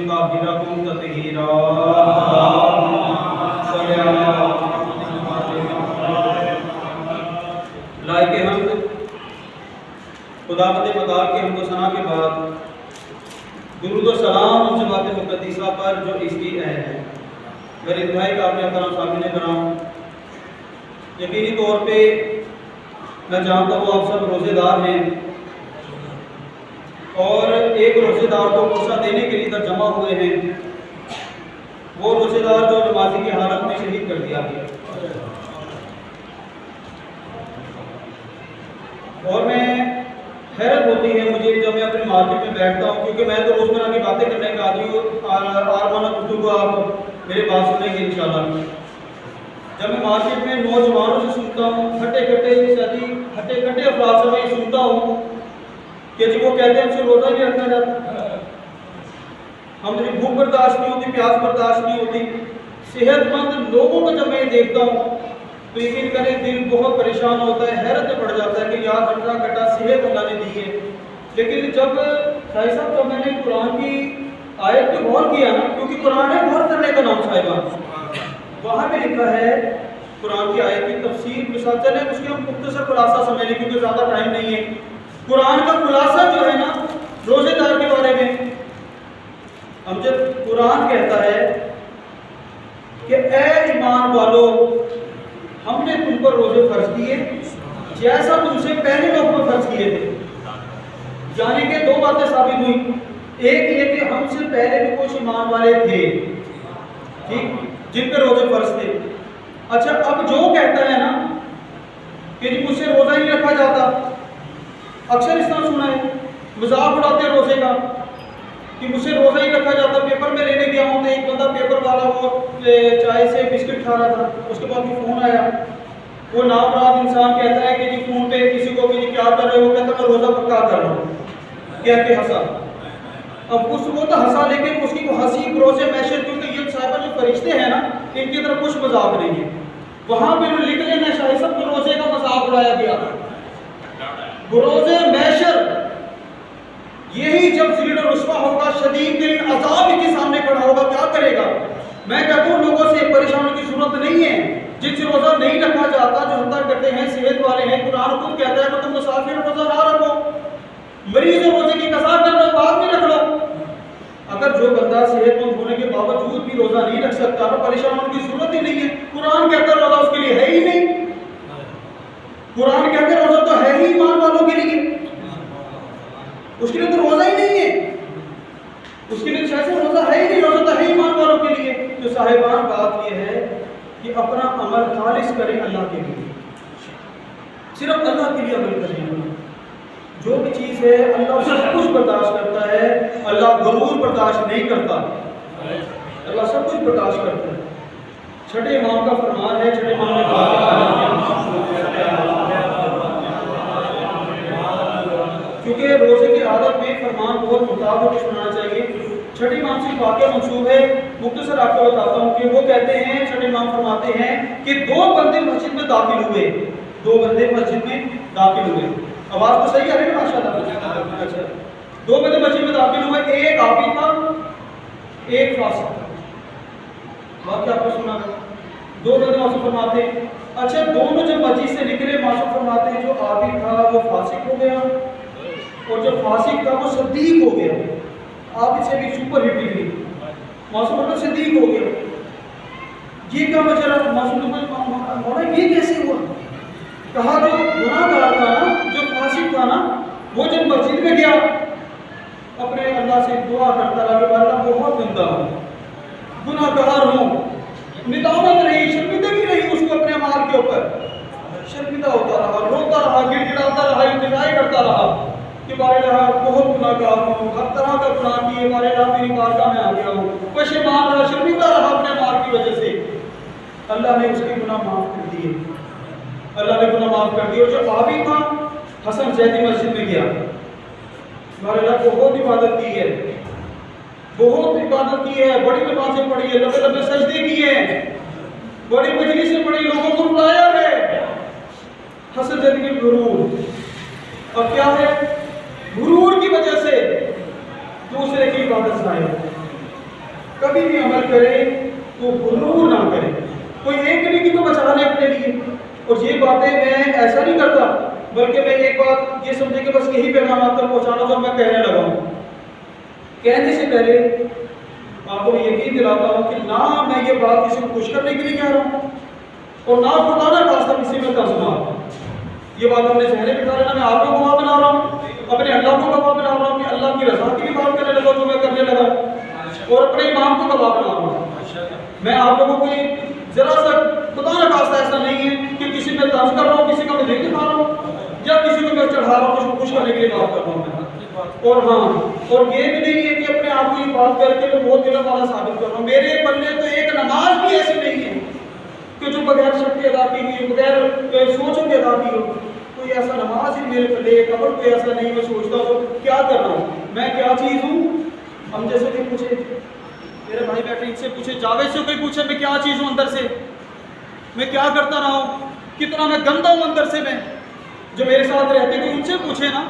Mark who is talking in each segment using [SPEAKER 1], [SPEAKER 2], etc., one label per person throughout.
[SPEAKER 1] وَيُطَهِّرَكُمْ تَطْهِيرًا لائق حمد خداوند متعال کے حمد و ثنا کے بعد درود و سلام ان ذات مقدسہ پر جو اس کی اہل ہے۔ میرے دعائیں کا اپنے کرام سامنے کرام، یقینی طور پہ میں جانتا ہوں آپ سب روزے دار ہیں اور ایک روزے دار کو غصہ دینے کے لیے ادھر جمع ہوئے ہیں، وہ روزے دار جو نمازی کی حالت میں شہید کر دیا گیا۔ اور میں حیرت ہوتی ہے مجھے جب میں اپنے مارکیٹ میں بیٹھتا ہوں، کیونکہ میں تو روزمرہ کی باتیں کرنے کا آدمی ہوں، آرمانہ گفتگو آپ میرے بات سنیں گے انشاءاللہ۔ جب میں مارکیٹ میں نوجوانوں سے سنتا ہوں، ہٹے کٹے افراد سے میں یہ سنتا ہوں کہ جی وہ کہتے ہیں ہم سے روزہ نہیں رکھا جاتا، ہم سے بھوک برداشت نہیں ہوتی، پیاس برداشت نہیں ہوتی۔ صحت مند لوگوں کو جب میں یہ دیکھتا ہوں تو یقین کریں دل بہت پریشان ہوتا ہے، حیرت میں پڑ جاتا ہے کہ یار ہٹا کٹا صحت اللہ نے دی ہے۔ لیکن جب شاہد صاحب جب میں نے قرآن کی آیت پہ غور کیا نا، کیونکہ قرآن ہے غور کرنے کا نام صاحبان، وہاں پہ لکھا ہے قرآن کی آیت کی تفسیر کے ساتھ چلیں اس کے ہم مختصر خلاصہ سمجھ لیں کیونکہ زیادہ ٹائم نہیں ہے۔ قرآن کا خلاصہ جو ہے نا روزے دار کے بارے میں، ہم جب قرآن کہتا ہے کہ اے ایمان والو ہم نے تم پر روزے فرض کیے جیسا تم سے پہلے لوگ پر فرض کیے تھے، یعنی کہ دو باتیں ثابت ہوئی، ایک یہ کہ ہم سے پہلے بھی کچھ ایمان والے تھے ٹھیک جن پہ روزے فرض تھے۔ اچھا اب جو کہتا ہے نا کہ جی مجھ سے روزہ ہی نہیں رکھا جاتا، اکثر اس طرح سنا ہے، مذاق اڑاتے ہیں روزے کا کہ مجھ سے روزہ ہی رکھا جاتا۔ پیپر میں لینے گیا ہوں تو ایک بندہ پیپر والا وہ چائے سے بسکٹ کھا رہا تھا، اس کے بعد فون آیا، وہ نامراد انسان کہتا ہے کہ جی فون پہ کسی کو کہ جی کیا کر رہے ہو، کہتا میں روزہ پکا کر رہا ہوں، کہہ کے ہنسا۔ اب اس کو تو ہنسا لیکن اس کی وہ ہنسی روزے میشر، کیونکہ یہ صاحبہ جو فرشتے ہیں نا ان کی طرف کچھ مذاق نہیں ہے، وہاں پہ لکھ لینا شاہد صاحب کو روزے کا مذاق اڑایا گیا۔ روزے میشر یہی جب ذلیل و رسوا ہوگا، شدید ترین عذاب کے سامنے کھڑا ہوگا، کیا کرے گا؟ میں کہتا ہوں لوگوں سے پریشانی کی ضرورت نہیں ہے، جن سے روزہ نہیں رکھا جاتا، جو ہنتا کرتے ہیں، صحت والے ہیں، قرآن خود کہتا ہے کہ تم مسافر روزہ نہ رکھو، مریض روزے کی قضا کرنا بعد میں رکھ لو۔ اگر جو بندہ صحت مند ہونے کے باوجود بھی روزہ نہیں رکھ سکتا تو پریشان ہونے کی ضرورت ہی نہیں ہے، قرآن کہتا ہے روزہ اس کے لیے ہے ہی نہیں، قرآن کہتا ہے روزہ تو ہے ہی ایمان والوں کے لیے، اس کے لیے تو روزہ ہی نہیں ہے، اس کے لیے شاید روزہ ہے ہی نہیں، روزہ تو ہے ایمان والوں کے لیے۔ تو صاحبان بات یہ ہے کہ اپنا عمل خالص کریں اللہ کے لیے، صرف اللہ کے لیے عمل کریں۔ جو بھی چیز ہے اللہ سب کچھ برداشت کرتا ہے، اللہ غرور برداشت نہیں کرتا، اللہ سب کچھ برداشت کرتا ہے۔ چھٹے امام کا فرمان ہے، چھٹے امام نے کہا کیونکہ روزے کی عادت میں فرمان بہت مطابق سنانا چاہیے۔ چھٹے امام سے واقعہ منسوب ہے، مختصر آپ کو بتاتا ہوں کہ وہ کہتے ہیں، چھٹے امام فرماتے ہیں کہ دو بندے مسجد میں داخل ہوئے، آواز تو صحیح ہے نا ماشاءاللہ؟ اچھا دو بندے مسجد میں داخل ہوئے، ایک عابد تھا ایک فاسق تھا، واقعہ آپ کو سنا ہے، دو بندے معصوم فرماتے ہیں۔ اچھا دونوں جب مسجد سے نکلے معصوم فرماتے ہیں جو عابد تھا وہ فاسق ہو گیا اور جو فاسق تھا وہ صدیق ہو گیا، عابد سے بھی سپر ہٹ ڈگری، معصوم فرماتے صدیق ہو گیا۔ یہ کیا وجہ ہے؟ معصوم فرماتے یہ کیسے ہوا؟ کہا جو گناہ گار تھا نا، جو فاسق تھا نا، وہ جب مسجد میں گیا اپنے اللہ سے دعا کرتا رہا کہ اللہ بہت گندا ہوں، گناہ گار ہوں، ندامت رہی، شرمندگی رہی اس کو اپنے اعمال کے اوپر، شرمندہ ہوتا رہا، روتا رہا، گر گڑاتا رہا، انتظار کرتا رہا کہ بارے رہا بہت گناہ گار ہوں، ہر طرح کا گناہ کیے، بارے رہا میری بارگاہ میں آ گیا ہوں، پشیمان رہا، شرمندہ رہا اپنے اعمال کی وجہ سے۔ اللہ نے اس کے گناہ معاف کر دیے، اللہ نے گناہ معاف کر دیا۔ اور جو عابد تھا حسن زیدی مسجد میں گیا، ہمارے اللہ بہت عبادت کی ہے، بہت عبادت کی ہے، بڑی نمازیں پڑھی ہے، لمبے لمبے سجدے کیے ہیں، بڑی مجلسیں پڑھی، لوگوں کو بلایا ہے، حسن زیدی کی غرور، اور کیا ہے غرور کی وجہ سے دوسرے کی عبادت ضائع، کبھی بھی عمل کرے تو غرور نہ کرے. کوئی ایک نہیں تو بچا لے اپنے لیے. اور یہ باتیں میں ایسا نہیں کرتا بلکہ میں ایک بات یہ سمجھے کہ بس یہی پیغام آپ تک پہنچانا جو میں کہنے لگا ہوں. کہنے سے پہلے آپ کو میں یقین دلاتا ہوں کہ نہ میں یہ بات کسی کو خوش کرنے کے لیے کہہ رہا ہوں اور نہ خدا نہ خاصہ کسی میں طرز مار. یہ بات ہم نے ذہن میں بٹھا لینا. میں آپ کو گواہ بنا رہا ہوں, اپنے اللہ کو گواہ بنا رہا ہوں کہ اللہ کی رضا کی بھی بات کرنے لگا جو میں کرنے لگا اور اپنے امام کو گواہ بنا رہا ہوں. میں آپ لوگوں کو کوئی ذرا سا خدا نہ خاصہ ایسا نہیں ہے کہ کسی میں طرز کر رہا ہوں, کسی کا میں دل دکھا رہا ہوں یا کسی کو میں چڑھا رہا ہوں, کسی کو خوش کرنے کے لیے بات کر رہا ہوں. اور ہاں, اور یہ بھی نہیں ہے کہ اپنے آپ کو یہ بات کر کے میں بہت دلوں والا ثابت کر رہا ہوں. میرے پلے تو ایک نماز بھی ایسی نہیں ہے کہ جو بغیر شک کے ادا کی ہوئی, بغیر سوچوں کے ادا کی ہو. کوئی ایسا نماز ہی میرے پلے قبر کوئی ایسا نہیں. میں سوچتا ہوں کیا کر رہا ہوں, میں کیا چیز ہوں. ہم جیسے کہ پوچھے میرے بھائی بیٹھے, ان سے پوچھے, جاوید سے کوئی پوچھے میں کیا چیز ہوں اندر سے, میں کیا کرتا رہا ہوں, کتنا میں گندا ہوں اندر سے. میں جو میرے ساتھ رہتے ہیں ان سے پوچھے نا.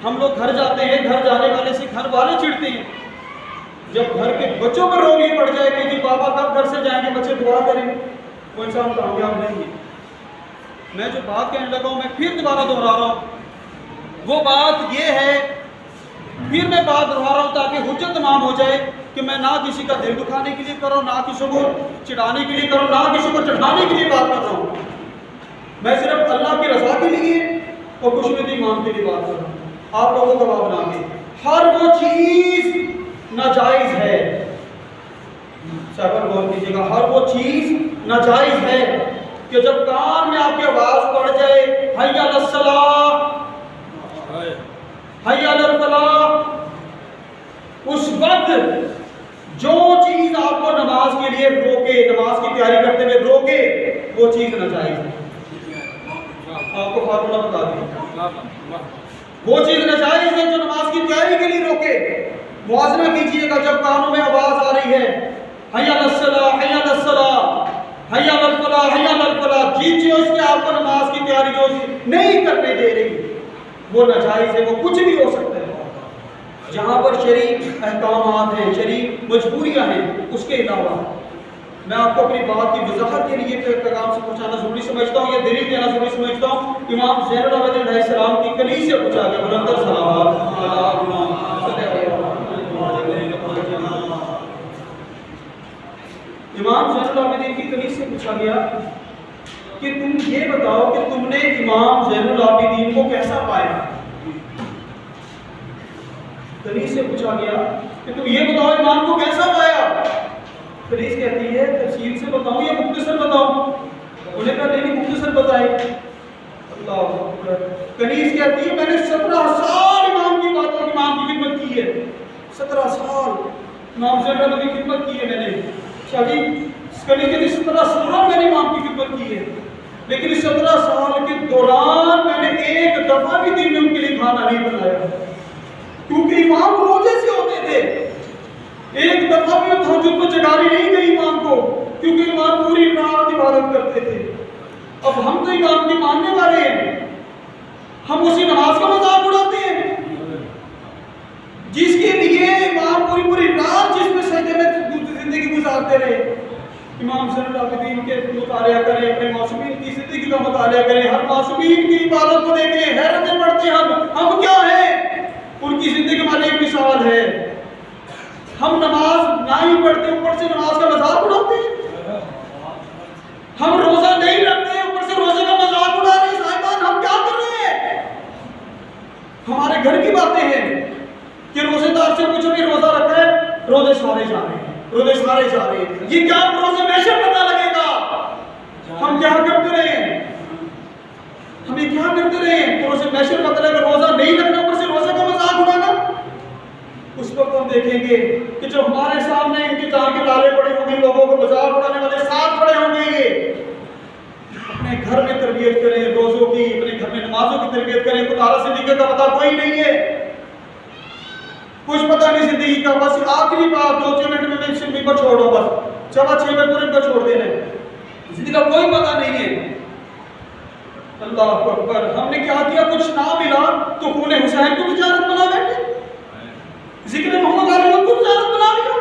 [SPEAKER 1] ہم لوگ گھر جاتے ہیں, گھر جانے والے سے گھر والے چڑھتے ہیں. جب گھر کے بچوں پر روک یہ پڑ جائے کہ جی بابا کب گھر سے جائیں گے, بچے دعا کریں, وہ انسان کامیاب نہیں ہے. میں جو بات کہنے لگا ہوں میں پھر دوبارہ دہرا رہا ہوں. وہ بات یہ ہے, پھر میں بات دہرا رہا ہوں تاکہ حجت تمام ہو جائے کہ میں نہ کسی کا دل دکھانے کے لیے کروں, نہ کسی کو چڑھانے کے لیے کروں, نہ کسی کو چڑھانے کے لیے بات کر رہا ہوں. میں صرف اللہ کی رضا کے لیے اور خوشنودی ایمان کے لیے بات کر رہا ہوں. آپ لوگوں کو گواہ بنا کے ہر وہ چیز ناجائز ہے. صاحب غور کیجیے گا, ہر وہ چیز ناجائز ہے کہ جب کان میں آپ کی آواز پڑ جائے حی علی الصلاۃ, حی علی الفلاح, اس وقت جو چیز آپ کو نماز کے لیے روکے, نماز کی تیاری کرتے ہوئے روکے, وہ چیز ناجائز ہے. آپ کو فارمولہ بتا دیں, وہ چیز ناجائز ہے جو نماز کی تیاری کے لیے روکے. موازنہ کیجئے گا جب کانوں میں آواز آ رہی ہے حی علی الصلاۃ, حی علی الصلاۃ, حی علی الفلاح, حی علی الفلاح, جس چیز سے آپ کو نماز کی تیاری جو نہیں کرنے دے رہی وہ ناجائز ہے. وہ کچھ بھی ہو سکتا ہے. جہاں پر شرعی احکامات ہیں, شرعی مجبوریاں ہیں, اس کے علاوہ میں آپ کو اپنی بات کی وضاحت کے لیے پیغام سے پہنچانا ضروری سمجھتا ہوں, یا دلیل دینا ضروری سمجھتا ہوں. امام زین العابدین علیہ السلام کی کلیس سے پوچھا گیا, بلندر صلوات. امام زین العابدین کی کلیس سے پوچھا گیا کہ تم یہ بتاؤ کہ تم نے امام زین العابدین کو کیسا پایا. کلیس سے پوچھا گیا کہ تم یہ بتاؤ امام کو کیسا پایا. کلیس کہتی ہے تفصیل سے بتاؤں یا مختصر بتاؤں. انہیں کہا نہیں مختصر بتائے. اللہ اکبر. کلیس کہتی ہے میں نے 17 سال امام کی باتوں امام کی خدمت کی ہے. 17 سال امام زین العابدین کی خدمت کی ہے میں نے. شاہی کلیس کہتی 17 سال میں نے امام کی خدمت کی ہے, لیکن 17 سال کے دوران میں نے ایک دفعہ بھی دن میں ان کے لیے کھانا نہیں بنایا, کیونکہ امام روزے سے ہوتے تھے. ایک دفعہ بھی تہجد کو جگاری نہیں گئی امام کو, کیونکہ امام پوری رات عبادت کرتے تھے. اب ہم تو امام کی ماننے والے ہیں, ہم اسی نماز کا مذاق اڑاتے ہیں جس کے لیے امام پوری رات جس میں سجدے میں زندگی گزارتے رہے. امام زین العابدین کے مطالعہ کریں, اپنے معصومین کی زندگی کا مطالعہ کریں, ہر معصومین کی عبادت کو دیکھیں, حیرتیں پڑھتے ہیں ہم کیا ہیں. ان کی زندگی ہماری ایک مثال ہے. ہم نماز نہ ہی پڑھتے, اوپر سے نماز کا مذاق اڑاتے ہیں. ہم روزہ نہیں رکھتے, اوپر سے روزے کا مذاق اڑا رہے ہیں. صاحبان ہم کیا کر رہے ہیں. ہمارے گھر کی باتیں ہیں کہ روزے دار سے پوچھو کہ روزہ رکھا ہے, روزے سارے جا رہے ہیں, روزے سارے جا رہے ہیں. یہ کیا روزے میں سے پتہ لگے گا. ہم کیا کرتے رہے ہیں, ہمیں کیا کرتے رہے ہیں. روزے میں سے پتہ لگے, روزہ نہیں رکھنا, اوپر سے روزے کا مذاق اڑانا. اس وقت ہم دیکھیں گے کہ جو ہمارے سامنے ان کی جان کے لالے پڑے ہوں گے, لوگوں کو مذاق اڑانے والے ساتھ پڑے ہوں گے. اپنے گھر میں تربیت کریں روزوں کی, اپنے گھر میں نمازوں کی تربیت کریں. خدا سے دیگر کا پتہ کوئی نہیں ہے, کچھ پتہ نہیں زندگی کا. بس آخری بات 2-3 منٹ میں میں صرف پر چھوڑو, بس 6:15 میں پورے پر چھوڑ دینا. زندگی کا کوئی پتہ نہیں ہے. اللہ اکبر. ہم نے کیا کیا, کچھ نہ ملا تو خون حسین کو تجارت بنا بیٹھے, ذکر محمد علیہ کو تجارت بنا لیا.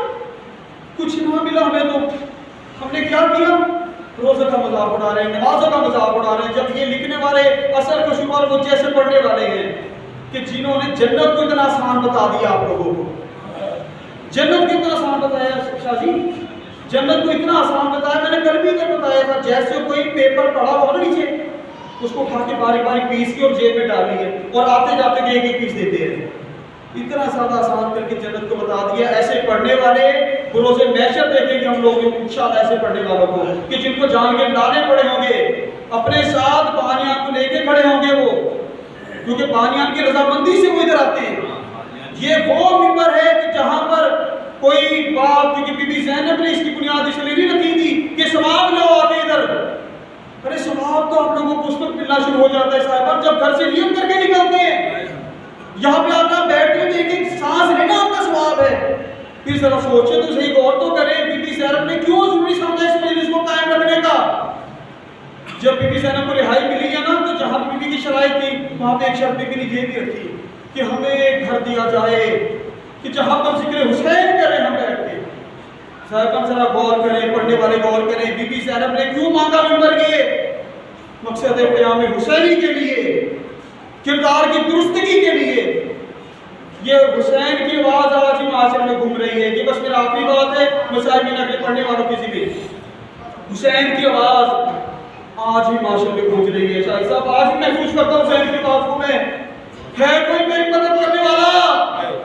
[SPEAKER 1] مذاق اڑا رہے ہیں، جب یہ لکھنے والے اصل کا شمار وہ جیسے پڑھنے والے ہیں کہ جنہوں نے جنت کو اتنا آسان بتا دیا آپ لوگوں کو. جنت کو اتنا آسان بتایا شاہ جی، جنت کو اتنا آسان بتایا. میں نے کل بھی ادھر بتایا تھا، جیسے کوئی پیپر پڑا ہوا نا نیچے، اس کو اٹھا کے باری باری پیس کے اور جیب میں ڈالی ہے اور آتے جاتے کے ایک ایک پیس دیتے ہیں. اتنا سادہ آسان کر کے جنت کو بتا دیا. ایسے پڑھنے والے بروز محشر دیکھیں گے ہم لوگ انشاءاللہ ایسے پڑھنے والوں کو کہ جن کو جان کے لانے پڑے ہوں گے، اپنے ساتھ بانیان کو لے کے کھڑے ہوں گے وہ، کیونکہ بانیان کی رضامندی سے وہ ادھر آتے ہیں. یہ وہ ممبر ہے کہ جہاں پر کوئی بات، کیونکہ بی بی زینب نے اس کی بنیاد اس لیے نہیں رکھی تھی کہ ثواب لو آ کے ادھر. ارے ثواب تو آپ لوگوں کو اس وقت ملنا شروع ہو جاتا ہے صاحب جب گھر سے نیت کر کے نکلتے ہیں. یہاں پہ آپ کا بیٹھنے میں ایک ایک سانس لینا آپ کا ثواب ہے. پھر ذرا سوچے تو صحیح، غور تو کریں بی بی زینب نے کیوں ضروری سمجھا اس مجلس کو قائم رکھنے کا. جب بی بی زینب کو رہائی ملی ہے نا، تو جہاں بی بی کی شرائط تھی وہاں پہ ایک شرط بی بی نے یہ بھی رکھی کہ ہمیں گھر دیا جائے کہ جہاں پر ذکر حسین کریں ہم بیٹھ کے. صاحب ذرا غور کریں، پڑھنے والے غور کریں، بی بی زینب نے کیوں مانگا ممبر یہ؟ مقصد قیام حسینی کے لیے، کردار کی درستگی کے لیے. یہ حسین کی آواز آج ہی معاشر میں گھوم رہی ہے. یہ بس میرا آخری بات ہے مسائل میں نقل پڑھنے والوں کسی بھی، حسین کی آواز آج ہی معاشر میں گونج رہی ہے. شاہد صاحب آج بھی محسوس کرتا ہوں حسین کی آواز کو میں. ہے کوئی میری مدد کرنے والا؟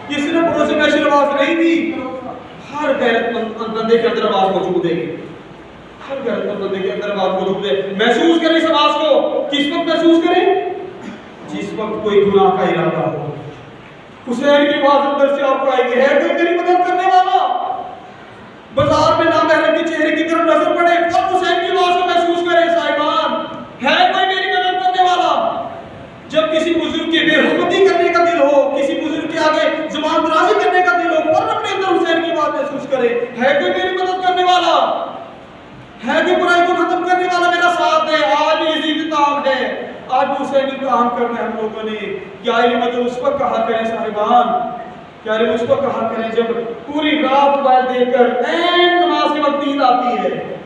[SPEAKER 1] یہ صرف پڑوسی محشر آواز نہیں تھی، ہر غیرت مند بندے کے اندر آواز موجود ہے. ہر غیرت مند بندے کے اندر آواز موجود ہے. محسوس کریں اس آواز کو. کس وقت محسوس کریں؟ جس وقت کوئی گناہ کا ارادہ ہو. حسین کی آواز اندر سے آپ کو آئے گی، ہے کوئی میری مدد کرنے والا؟ بازار میں نامحرم کے چہرے کی طرف نظر پڑے اب حسین کی آواز کو محسوس کریں صاحبان، ہے کوئی میری مدد کرنے والا؟ جب کسی بزرگ کی بے حرمتی کرنے کا دل ہو، کسی بزرگ کے آگے زبان درازی کرنے کا دل ہو، فوراً اپنے اندر حسین کی بات محسوس کرے، ہے کوئی میری مدد کرنے والا؟ ہے کوئی برائی کو ختم کرنے والا میرا ساتھ ہے؟ آج بھی اختتام ہے، آج بھی حسین کام کرنا ہے ہم لوگوں نے. کیا علم اس وقت کہا کریں صاحبان، کیا علم اس وقت کہا کریں جب پوری رات موبائل دیکھ کر این نماز کے وقت نیند آتی ہے،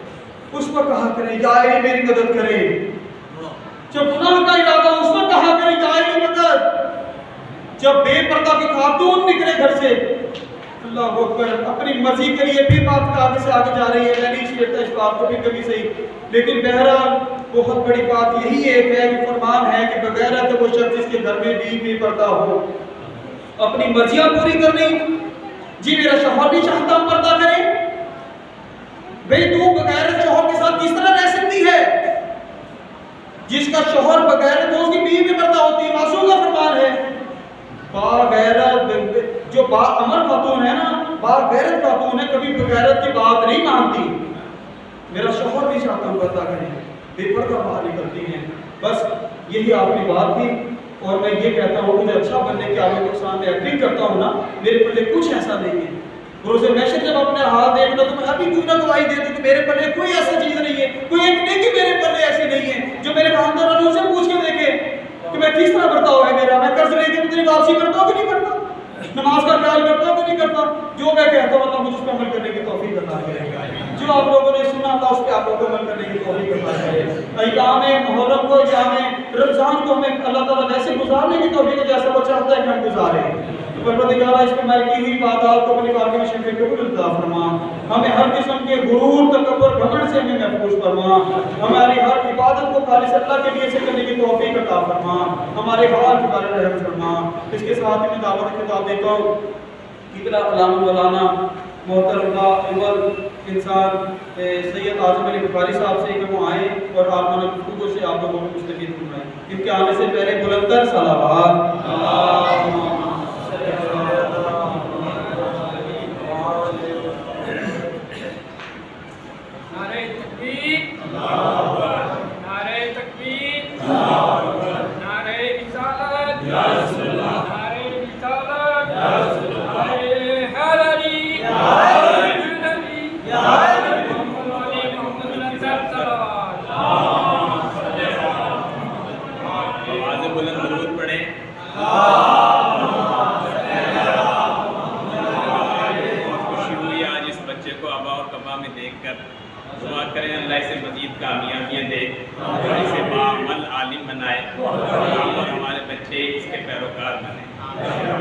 [SPEAKER 1] اس وقت کہا کریں یا الہی میری مدد کرے. جب گناہ کا ارادہ اس وقت کہا کریں یا الہی مدد. جب بے پردہ کی خاتون نکلے گھر سے، اللہ اکبر، اپنی مرضی کے لیے بھی بات آگے سے آگے جا رہی ہے. میں نہیں چھیڑتا اس بات کو بھی کبھی صحیح، لیکن بہرحال بہت بڑی بات یہی ایک ہے کہ فرمان ہے کہ بغیرت وہ شخص جس کے گھر میں بھی پردہ ہو، اپنی مرضیاں پوری کرنی. جی میرا شوہر نہیں چاہتا ہم پردہ کریں، بھئی تو بغیرت شوہر کے ساتھ کس طرح رہ سکتی ہے؟ جس کا شوہر بغیرت ہو اس کی بیوی بھی پردہ ہوتی ہے. معصوم کا فرمان ہے باغیرت جو با امر خاتون ہے نا، باغیرت خاتون ہے، کبھی بغیرت کی بات نہیں مانتی. میرا شوہر نہیں چاہتا ہم پردہ کریں، بے پردہ باہر نکلتی ہیں. بس یہی آخری بات تھی. اور میں یہ کہتا ہوں مجھے اچھا بننے کے آپ لوگوں کے سامنے ایکٹنگ کرتا ہوں نا، میرے پلے کچھ ایسا نہیں ہے. روز محشر جب اپنے حال دیکھنا تو میں ابھی کوئی نہ گواہی دے دوں کہ میرے پلے کوئی ایسا چیز نہیں ہے، کوئی ایک نیکی میرے پلے ایسی نہیں ہے جو میرے خاندان والوں سے پوچھ کے دیکھے کہ میں کس طرح برتاؤ ہے میرا، میں قرض لے کے اتنی واپسی کرتا ہوں کہ نہیں کرتا، نماز کا خیال کرتا ہوں کہ نہیں کرتا. جو میں کہتا ہوں اللہ مجھ اس پہ عمل کرنے کی توفیق عطا کرے. جو آپ لوگوں نے سنا اللہ اس پہ آپ لوگوں کو عمل کرنے کی توفیق عطا کرے. ایام محرم کو، ایام رمضان کو ہمیں اللہ تعالیٰ ویسے گزارنے کی توفیق جیسا وہ چاہتا ہے کہ ہم گزاریں. پروردگار اس میں کی ہوئی عبادات کو اپنی بارگاہ میں شریف قبول عطا فرما. ہمیں ہر قسم کے غرور، تکبر، گھمنڈ سے ہمیں محفوظ فرما. ہماری ہر عبادت کو خالص اللہ کے لیے سے کرنے کی توفیق عطا فرما. ہمارے حال کے بارے میں رحم فرما. اس کے ساتھ میں دعوت خطاب دیتا ہوں ابن علامہ مولانا محترم عمر انسان سید اعظم علی بخاری صاحب سے کہ وہ آئیں اور عالمانہ گفتگو سے آپ لوگوں کو مستفید فرمائیں. ان کے آنے سے پہلے بلندر صلوات.
[SPEAKER 2] دعا کریں اللہ اسے مزید کامیابیاں دے اور اسے باعمل عالم بنائے اور ہمارے بچے اس کے پیروکار بنیں۔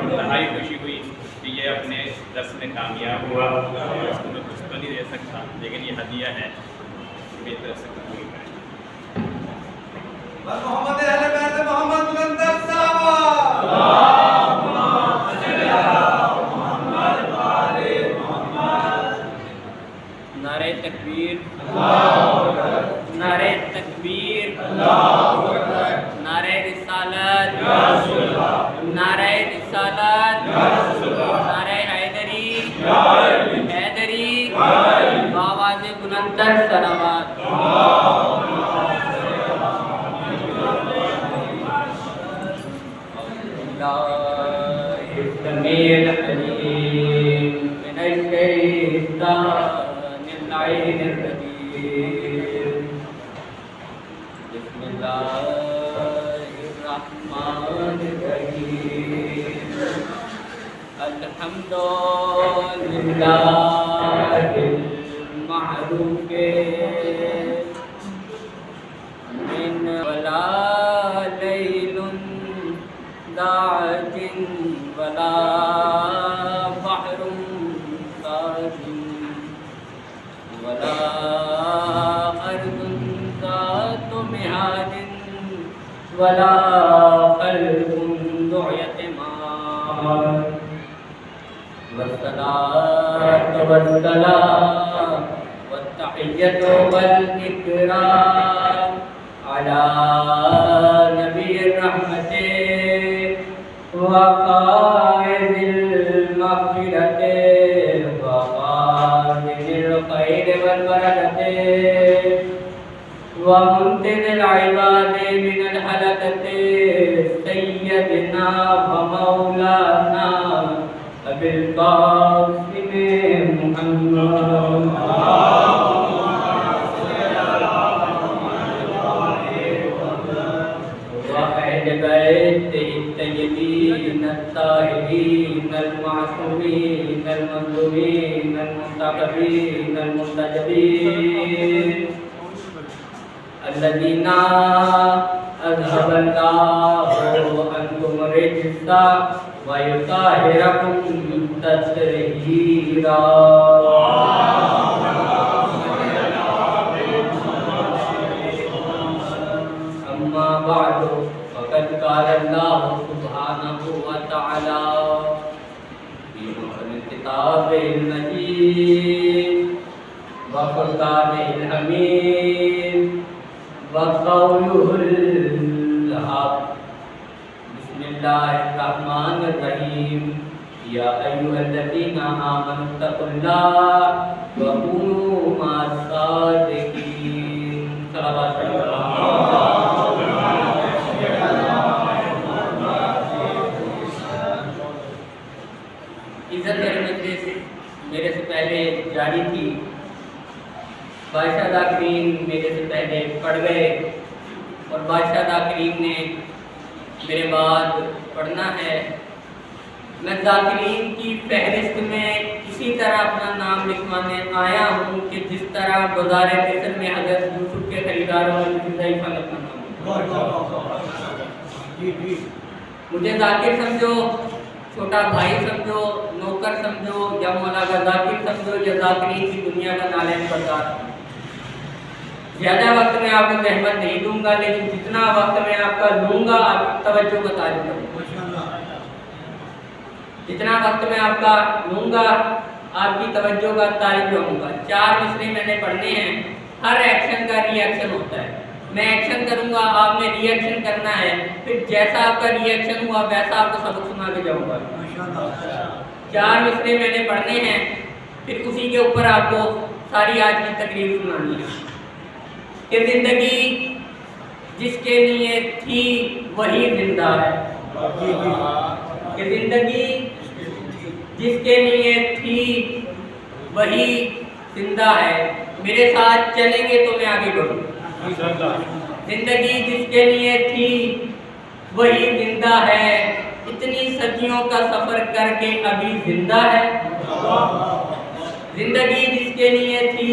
[SPEAKER 2] انتہائی خوشی ہوئی کہ یہ اپنے درس میں کامیاب ہوا۔ اس کو میں کچھ تو نہیں دے سکتا لیکن یہ ہدیہ ہے، میری طرف سے قبول کریں۔
[SPEAKER 3] محمد اہل بیت محمد مقدس صحابہ
[SPEAKER 4] نعرہ تکبیر، نعرہ تکبیر، نعرہ رسالت، نعرہ رسالت، نعرہ حیدری، حیدری، بآواز بلندتر صلوات۔ السمیع العلیم من الشیطان اللعین الرجیم، بسم اللہ الرحمن الرحیم، الحمد للہ المعروف من ولا لیل داعٍ ولا بحر ساج ولا أرض ذات مهاد ولا قلب دعية ماء، والصلاة والسلام والتحية والإكرام على نبي الرحمة وقائد المغفرة وقائد الخير والبركة ومنقذ العباد من الهلكة سيدنا ومولانا أبي القاسم محمد وأهل بيته الطيبين الطاهرين المعصومين المظلومين المنتخبين المنتجبين الذين أذهب الله عنكم الرجس ويطهركم تطهيرا۔ أما بعد فقد قال الله سبحانه وتعالى في محكم الكتاب المجيد وفرقانه الحميد وقوله الحق، بسم الله الرحمن الرحيم، يا أيها الذين آمنوا اتقوا الله وكونوا مع الصادقين۔ صلوات عزت مجلس میرے سے پہلے جاری تھی، بادشاہ ذاکرین میرے سے پہلے پڑھ گئے اور بادشاہ ذاکرین نے میرے بعد پڑھنا ہے۔ میں ذاکرین کی فہرست میں اسی طرح اپنا نام لکھوانے آیا ہوں کہ جس طرح گزار مصر میں حضرت یوسف کے خریداروں میں ضعیفہ نے اپنا نام لکھا۔ مجھے ذاکر سمجھو، چھوٹا بھائی سمجھو، نوکر سمجھو، یا مولا کا ذاکر سمجھو، یا ذاکرین کی دنیا کا نالین بردار۔ زیادہ وقت میں آپ کو زحمت نہیں دوں گا، لیکن جتنا وقت میں آپ کا لوں گا آپ کی توجہ کا تعلق کروں گا۔ جتنا وقت میں آپ کا لوں گا آپ کی توجہ کا تعلق رہوں گا۔ 4 مصرے میں نے پڑھنے ہیں، ہر ایکشن کا ری ایکشن ہوتا ہے۔ میں ایکشن کروں گا، آپ نے ری ایکشن کرنا ہے، پھر جیسا آپ کا ری ایکشن ہوا ویسا آپ کو سبق سنا کے جاؤں گا۔ 4 مصرے میں نے پڑھنے ہیں، پھر اسی کے اوپر آپ کو ساری آج کی تقریر سنانی ہے کہ زندگی جس کے لیے تھی وہی زندہ ہے، کہ زندگی جس کے لیے تھی وہی زندہ ہے۔ میرے ساتھ چلیں گے تو میں آگے بڑھوں۔ زندگی جس کے لیے تھی وہی زندہ ہے، اتنی صدیوں کا سفر کر کے ابھی زندہ ہے۔ زندگی جس کے لیے تھی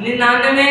[SPEAKER 4] 99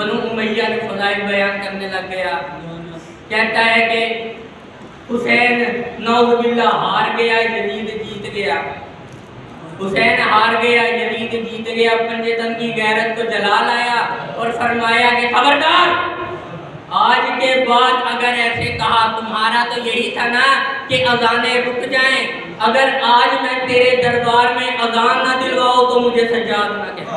[SPEAKER 4] بنو امیہ کے فضائل بیان کرنے لگ گیا. کہتا ہے کہ حسین نعوذ باللہ ہار گیا، یزید جیت گیا. حسین ہار گیا، یزید جیت گیا. پنجے تن کی غیرت کو جلا لایا اور فرمایا کہ خبردار، آج کے بعد اگر ایسے کہا، تمہارا تو یہی تھا نا کہ اذانیں رک جائیں، اگر آج میں تیرے دربار میں اذان نہ دلواؤں تو مجھے سجاد نہ کہہ.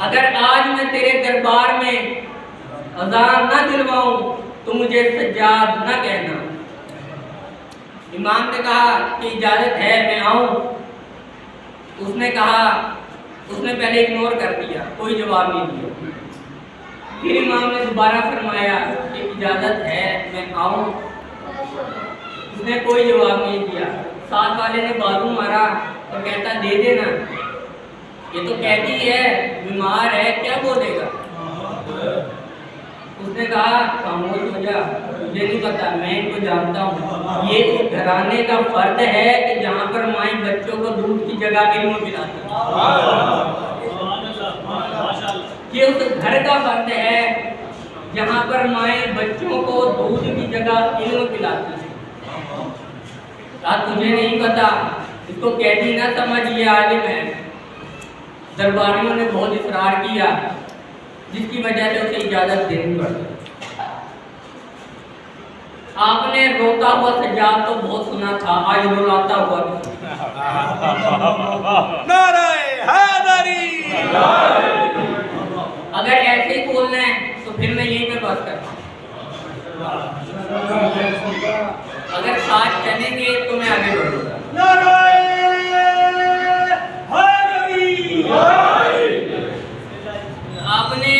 [SPEAKER 4] اگر آج میں تیرے دربار میں اذان نہ دلواؤں تو مجھے سجاد نہ کہنا. امام نے کہا کہ اجازت ہے میں آؤں. اس نے کہا، اس نے پہلے اگنور کر دیا، کوئی جواب نہیں دیا. پھر امام نے دوبارہ فرمایا کہ اجازت ہے میں آؤں. اس نے کوئی جواب نہیں دیا. ساتھ والے نے بازو مارا تو کہتا دے دینا، یہ تو قیدی ہے، بیمار ہے، کیا بولے گا. اس نے کہا خاموش ہو جا، مجھے نہیں پتا، میں ان کو جانتا ہوں. یہ اس گھرانے کا فرد ہے کہ جہاں پر مائیں بچوں کو دودھ کی جگہ علم پلاتی ہیں. یہ اس گھر کا فرد ہے جہاں پر مائیں بچوں کو دودھ کی جگہ علم پلاتی ہیں. تجھے نہیں پتا، اس کو قیدی نہ سمجھ، یہ عالم ہے. درباریوں نے بہت اصرار کیا، جس کی وجہ سے اسے اجازت دینی پڑی. آپ نے روتا ہوا سجاد تو بہت سنا تھا، آج رولاتا ہوا بھی سنا.
[SPEAKER 3] نعرہ حیدری.
[SPEAKER 4] اگر ایسے ہی بولنا ہے تو پھر میں یہیں پہ بس کرتا ہوں. اگر ساتھ چلیں گے تو میں آگے بڑھوں گا.
[SPEAKER 3] نعرہ حیدری.
[SPEAKER 4] آپ نے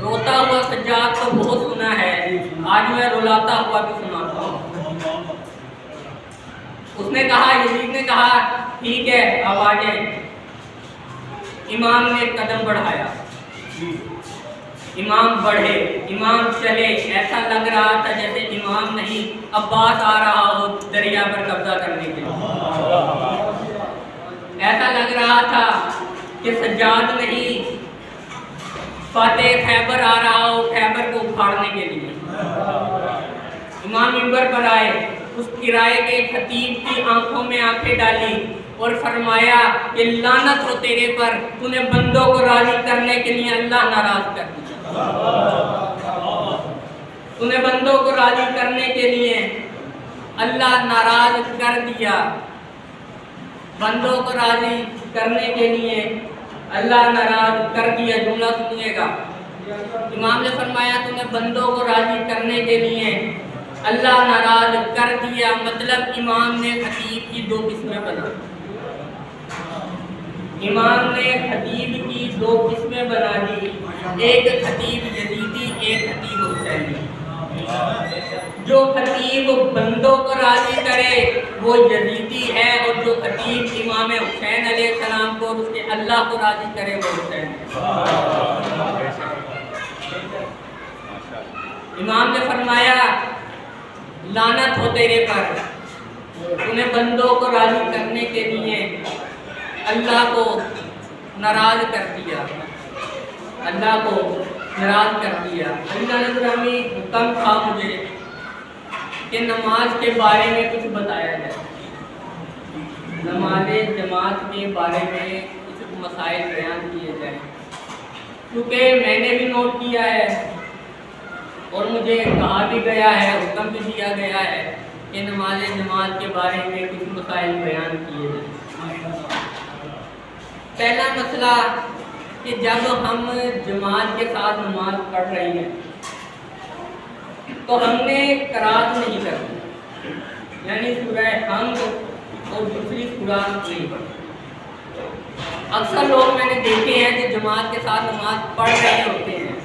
[SPEAKER 4] روتا ہوا سجاد تو بہت سنا ہے، آج میں رولاتا ہوا بھی سناتا ہوں. اس نے کہا، یزید نے کہا ٹھیک ہے اب آ جائیں. امام نے ایک قدم بڑھایا، امام بڑھے، امام چلے. ایسا لگ رہا تھا جیسے امام نہیں عباس آ رہا ہو دریا پر قبضہ کرنے کے لیے. ایسا لگ رہا تھا کہ سجاد نہیں فاتح خیبر آ رہا ہو خیبر کو اکھاڑنے کے لیے. امام منبر پر آئے، اس کرائے کے خطیب کی آنکھوں میں آنکھیں ڈالی اور فرمایا کہ لعنت ہو تیرے پر، تو نے بندوں کو راضی کرنے کے لیے اللہ ناراض کر دیا. تو نے بندوں کو راضی کرنے کے لیے اللہ ناراض کر دیا. بندوں کو راضی کرنے کے لیے اللہ ناراض کر دیا. جملہ سنیے گا. امام نے فرمایا تو نے بندوں کو راضی کرنے کے لیے اللہ ناراض کر دیا. مطلب امام نے خطیب کی دو قسمیں بنا. امام نے خطیب کی دو قسمیں بنا دی، ایک خطیب یزیدی، ایک خطیب حسینی. جو خطیب بندوں کو راضی کرے وہ یزیدی ہے، اور جو خطیب امام حسین علیہ السلام کو اور اس کے اللہ کو راضی کرے وہ حسین ہے. امام نے فرمایا لعنت ہو تیرے پر، تو نے بندوں کو راضی کرنے کے لیے اللہ کو ناراض کر دیا، اللہ کو ناراض کر دیا. اللہ نے گرامی حکم تھا مجھے کہ نماز کے بارے میں کچھ بتایا جائے، نماز جماعت کے بارے میں کچھ مسائل بیان کیے جائیں، کیونکہ میں نے بھی نوٹ کیا ہے اور مجھے کہا بھی گیا ہے، حکم بھی دیا گیا ہے کہ نماز جماعت کے بارے میں کچھ مسائل بیان کیے جائیں. پہلا مسئلہ کہ جب ہم جماعت کے ساتھ نماز پڑھ رہے ہیں تو ہم نے قرات نہیں کرنی، یعنی سورہ حمد اور دوسری سورہ نہیں پڑھنی. اکثر لوگ میں نے دیکھے ہیں جو جماعت کے ساتھ نماز پڑھ رہے ہوتے ہیں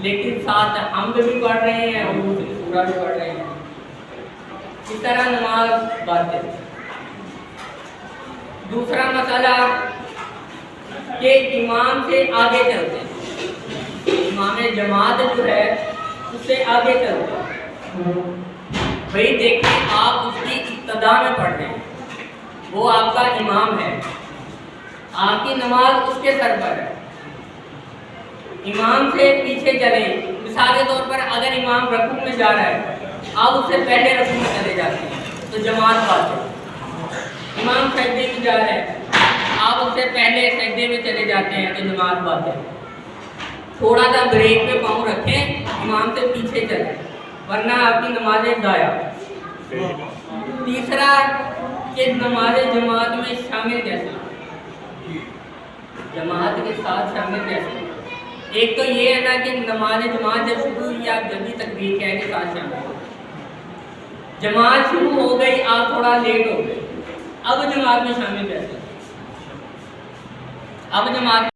[SPEAKER 4] لیکن ساتھ حمد بھی پڑھ رہے ہیں اور دوسری سورہ بھی پڑھ رہے ہیں. اس طرح نماز باطل. دوسرا مسئلہ کہ امام سے آگے چلتے ہیں، امام جماعت جو ہے اس سے آگے چلتے ہیں. بھئی دیکھیں آپ اس کی قضا میں پڑھ رہے ہیں، وہ آپ کا امام ہے، آپ کی نماز اس کے سر پر ہے، امام سے پیچھے چلیں۔ مثال کے طور پر اگر امام رکوع میں جا رہا ہے، آپ اس سے پہلے رکوع میں چلے جاتے ہیں تو جماعت بات ہے۔ امام سجدے میں جا رہا ہے، آپ اس سے پہلے سجدے میں چلے جاتے ہیں تو جماعت بات ہے۔ تھوڑا سا بریک پہ پاؤں رکھیں، امام سے پیچھے چلیں، ورنہ آپ کی نمازیں ضائع۔ تیسرا کہ نماز جماعت میں شامل کیسے، جماعت کے ساتھ شامل کیسے؟ ایک تو یہ ہے نا کہ نماز جماعت جب شروع ہوئی آپ جلدی تکبیر کہہ کے ساتھ شامل ہو، جماعت شروع ہو گئی آپ تھوڑا لیٹ ہو گئے، اب جماعت میں شامل کیسے؟ اب جماعت